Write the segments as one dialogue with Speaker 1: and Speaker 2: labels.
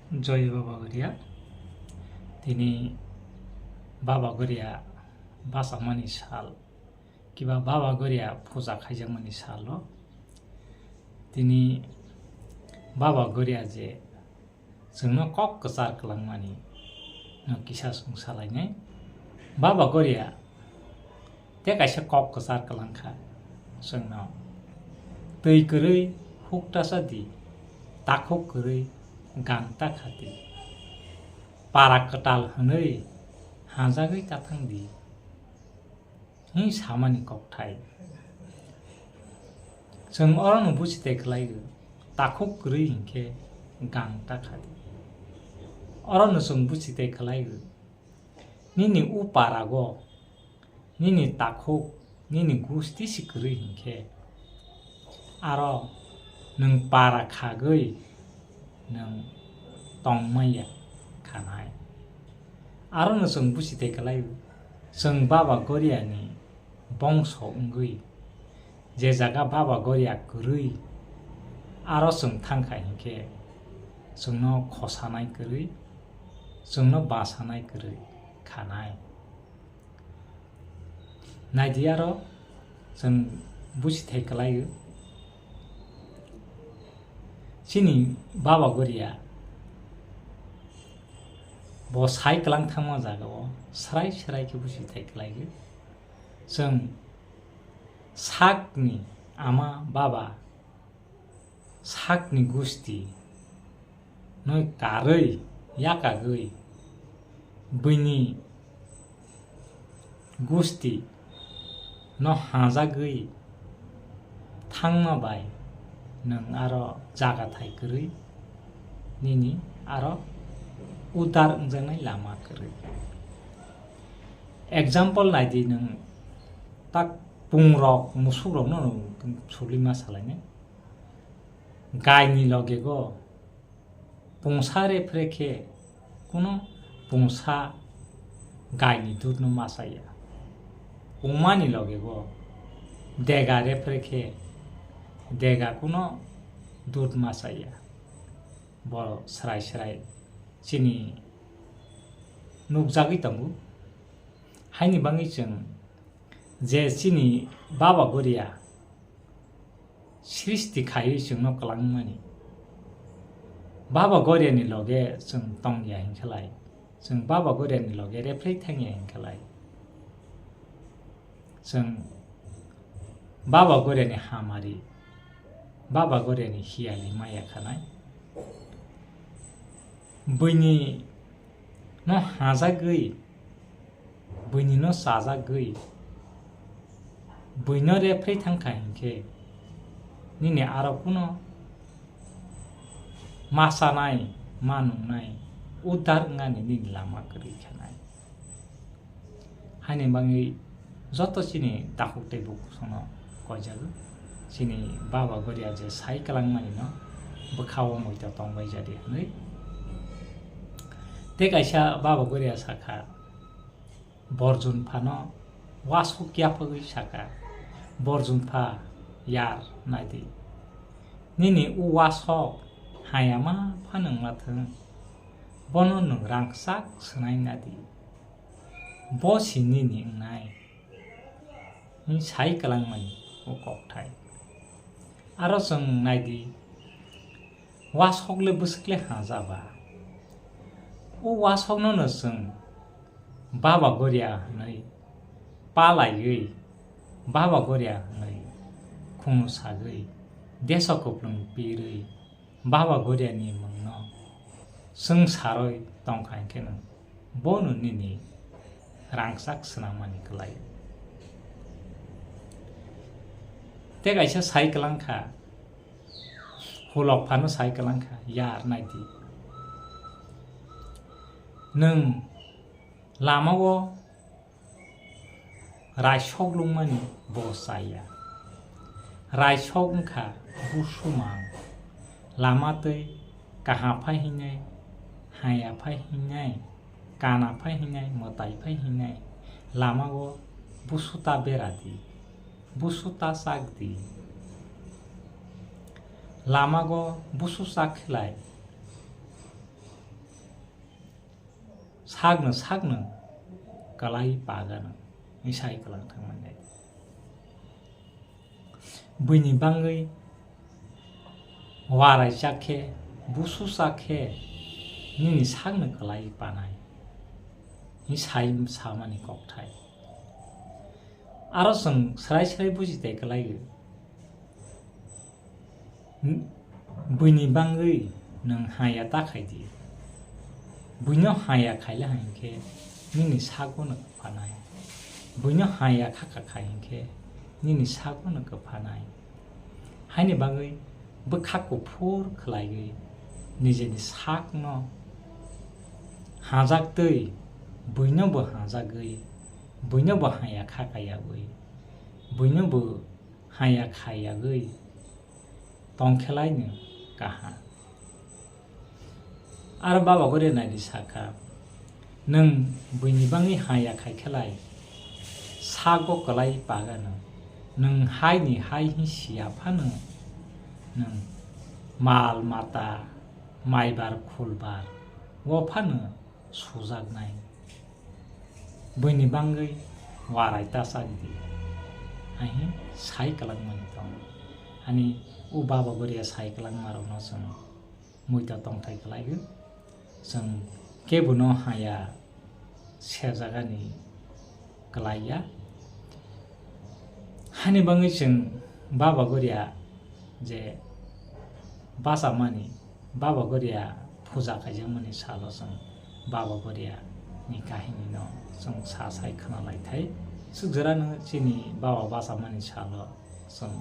Speaker 1: जय बाबागरिया दिनै बाबागरिया बासामानि साल किबा बाबागरिया फुजा खायजामानि साल दिनै बाबागरिया जे जोंनो कक कचार खालामनानै किसा संसालायनाय बाबागरिया ते कायसा कक कचार खालामखा जोंनाव दै गोरै हुकतासा दि ताखौ गोरै गांता खाती पारा कटाल हनै हाजागै ताथांदि हि सामानि ककथाय जों अरन बुजिते खलायो ताखौ गोरै हिंखे गांता खाती अरन जों बुजिते खलायो निनि उ पारागो निनि ताखौ निनि गुस्ति सिखोरै हिंखे आरो नों पारा खागै नों तंमाया खानाय आरो जों बुजिते खलायो जों बाबागरियानि बंश उंगै जे जागा बाबागरिया गोरै आरो जों थांखा हिंखे जोंनो खसानाय गोरै जोंनो बासानाय गोरै खानाय नायदि आरो जों बुजिते खलायो सिनि बाबागरिया ब साइकलां थांमा जागाव स्राय स्रायके बुजिते खलायो जों साकनि आमा बाबा साकनि गुस्ति नय कारै याकागै बैनि गुस्ति न हाजागै थांमाबाय नों आरो जागाथाय गोरै निनि आरो उदार उंजानाय लामा गोरै एग्जाम्पल नायदि नों ताक पुंरक मुसुरक न सुलिमा सालायने गायनि लगेगो पुंसारे फ्रेखे कुनो पुंसा गायनि दूध न मासाया उमानि लगेगो देगारे फ्रेखे देगा कुनो दूध मासाया बर स्राय स्राय चिनी नुकजागै तंगु हायनि बाङै जों जे चिनी बाबागरिया सृष्टि खायै जोंनो कलांमानि बाबागरियानि लगे जों तंगिया हिंखलाय जों बाबागरियानि लगे रेफ्लेय थांगिया हिंखलाय जों बाबागरियानि हामारि बाबागरियानि हियालि माया खानाय बैनि न हाजागै बैनि न साजागै बैनो रेफ्लेय थांखा हिंखे निने आरो कुनो मासानाय मानुंनाय उदार ngaनि निनि लामा गोरै खानाय हायनि बाङै जत सिनि दाखुते बुकुसनो कयजागो सिनि बाबागरिया जे साइकलांमानि न बखाव मयता तंबाय जादि हनै ते कायसा बाबागरिया साखा बरजुनफा न वासु क्यापगै साखा बरजुनफा यार नायदि निनि उ वासक हायामा फानोंलाथों बनो नों रांसाक सोनाय नादि बसि निनि नाय नि साइकलांमानि उ ककथाय आरो जों नायदि वासकले बसकले हाजाबा उ वासकनो जों बाबागरिया हनै पालायै बाबागरिया हनै खुनुसागै देशकोप्लुं पिरै बाबागरियानि मुंनो संसारै तंखायखे नों बनु निनि रांसाक सोनामानि खलायो ते कायसा साइकलांखा हुलकफानो साइकलांखा यार नायदि नों लामावो रायसगलुंमानि बसाया रायसगंखा बुसुमां लामातै काहा फायहैनाय हाया फायहैनाय काना फायहैनाय मताय फायहैनाय लामागो बुसुता बेरादि बुसुता सागदि लामागो बुसु साखलाय सागनो कलाई पागानो साइ कलां थांनानै बैनि बाङै वाराय जाखे बुसु जाखे निनि सागनो कलाई पानाय नि साइ सामानि ककथाय आरो जों स्राय बुजिथाय कलायो बैनि बाङै नों हाया ताखायदि बैनो हाया खायला हायखे निनि सागनो कफानाय बैनो हाया खाखा खायखे निनि सागनो कफानाय हायनि बाङै बखाको फुर खलायै निजेनि सागनो हाजागदै बैनोबो हाजागै बैनोबो हाया खाखायागै बैनोबो हाया खायागै तंखेलायनो काहा आरो बाबा गरे नायदि साखा नों बैनि बाङै हाया खायखेलाय सागो कलाई पागानो नों हायनि हायनि सियाफानो नों माल माता माइबार खुलबार वफानो सुजागनाय बैनि बाङै वाराय तासागदि आहि साइ कलांमानि दं आनि उ बाबा गरिया साइ कलांमारावनो जों मुइता तंथाय कलायो जों केबुनो हाया सेजागानि कलाया हानि बाङै जों बाबा गरिया जे बासा मानि बाबा गरिया फुजा खायजों मानि सालो जों बाबा गरिया नि काहिनी न जों सासाय खोनालायथाय सुगजरानो चिनि बाबा बासा मानि सालो जों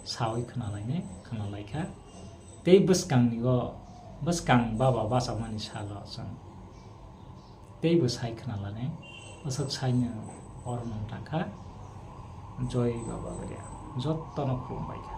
Speaker 1: सावै खोनालायखा ते बसकां बाबा बासा मानि सालो जों ते बसाय खोनालाने असक सायनो अरनं थाखा जय बाबा गरिया जत्तनो खुलुमबाय